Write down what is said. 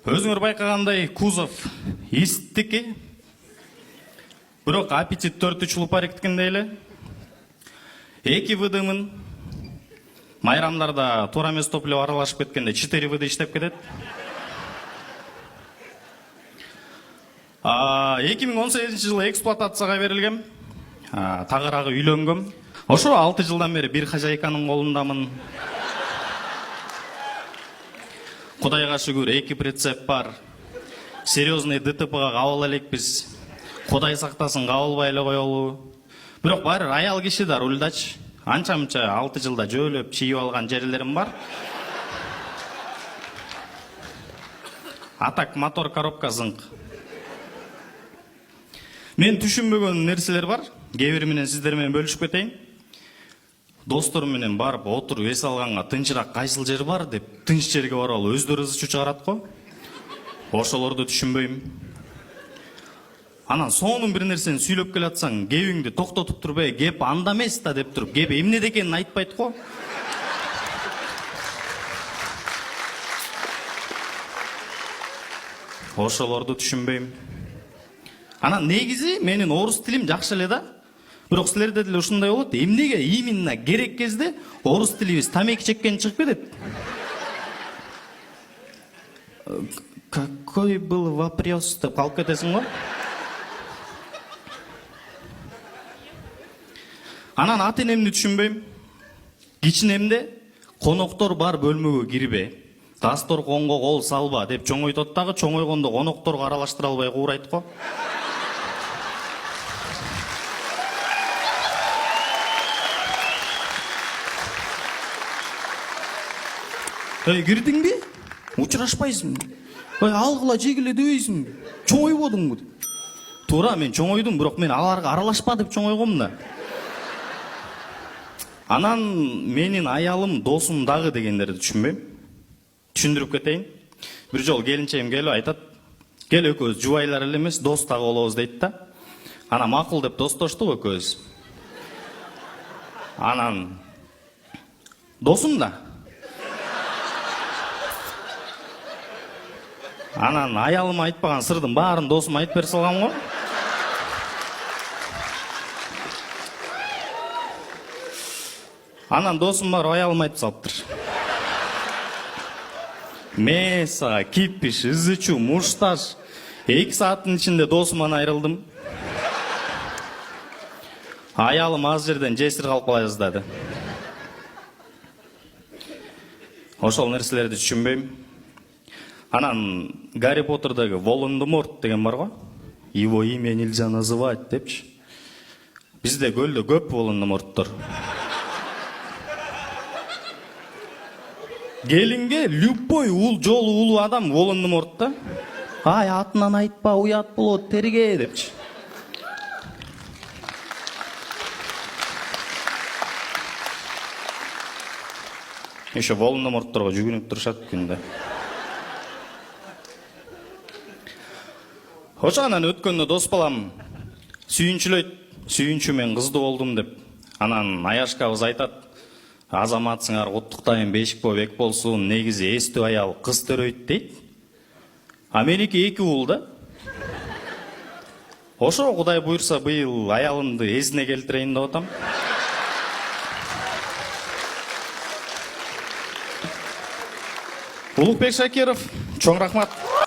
Өзүңөр байкагандай кузов истики. Бирок аппетит 4 лупариктикиндей эле. 2 выдымын. Майрамдарда туура эмес топливо аралашып кеткенде 4 выды иштеп кетет. 2018 жылы эксплуатацияга берилгем. Тагыраагы үйлөнгөм. Ошо 6 жылдан бери бир хозяйканын колундамын. Кудайга шүгүр 2 прицеп бар. Серьезный ДТПга кабыл элекпиз. Кудай сактасын кабылбай эле коелу. Бирок баары аял киши да рульдач. Анча-мынча 6 жылда жөөлөп чийип алган жерлерим бар. Атак мотор коробка зыңк. Мен түшүнбөгөн нерселер бар. Кээ бир менен сиздер менен бөлүшүп кетейин. Досторум менен барып отуруп эс алганга тынчыраак кайсыл жер бар деп тынч жерге барып өздөрү ызы чуу чыгарат го. Ошолорду түшүнбөйм. Анан сонун бир нерсени сүйлөп келатсаң, кебиңди токтотуп турбай, кеп анда эмес да деп туруп, кеп эмнеде экенин айтпайт го. Ошолорду түшүнбөйм. Анан негизи менин орус тилим жакшы эле да. Бирок силерде деле ушундай болот. Эмнеге именно керек кезде орус тилибиз тамеки чеккен чыгып кетет? Какой был вопрос деп калып кетесиң го. Анан ата энемди түшүнбөйм. Кичинемде коноктор бар бөлмөгө кирбе, дасторконго кол салба деп чоңойтот дагы, чоңойгондо конокторго аралаштыра албай куурайт го. Кирдиңби? Учурашпайсың. Алгыла жегиле дебейсиң. Чоңойбодуңбу? Туура, мен чоңойдум, бирок мен аларга аралашпа деп чоңойгом да. Анан менин аялым, досум дагы дегендерди түшүнбөйм. Түшүндүрүп кетейин. Бир жолу келинчегим келип айтат. Кел экөөбүз жубайлар эле эмес, дос дагы болобуз дейт да. Анан макул деп достоштук экөөбүз. Анан досум да. Анан аялыма айтпаган сырдын баарын досума айтып бере салгам го. Анан досум бар аялыма айтып салыптыр. Меса, кипиш, ызычу, мушташ. 2 сааттын ичинде досуман айрылдым. Аялым аз жерден жесир калып кала жаздады. Ошол нерселерди түшүнбөйм. Анан Гарри Поттердagi Волан-де-Морт деген бар го. Его имя нельзя называть депчи. Бизде көлдө көп Волан-де-Морттор. Келинге любой жолу улуу адам Волан-де-Морт да. Ай, атынан айтпа, уят болот, терге депчи. Ошо Волан-де-Мортторго жүгүнүп турушат күндө. Ошоңан өткөндө дос балам сүйүнчүлөйт, сүйүнчү мен кыздуу болдум деп. Анан Аяшкабыз айтат, азаматсыңар куттуктайын, бешик болуп эк болсун, негизи эстүү аял кыз төрөйт дейт. А меники 2 уул да. Ошо Кудай буйрса быйыл аялымды эсине келтирейин деп атам. Улукбек Шакиров, чоң рахмат.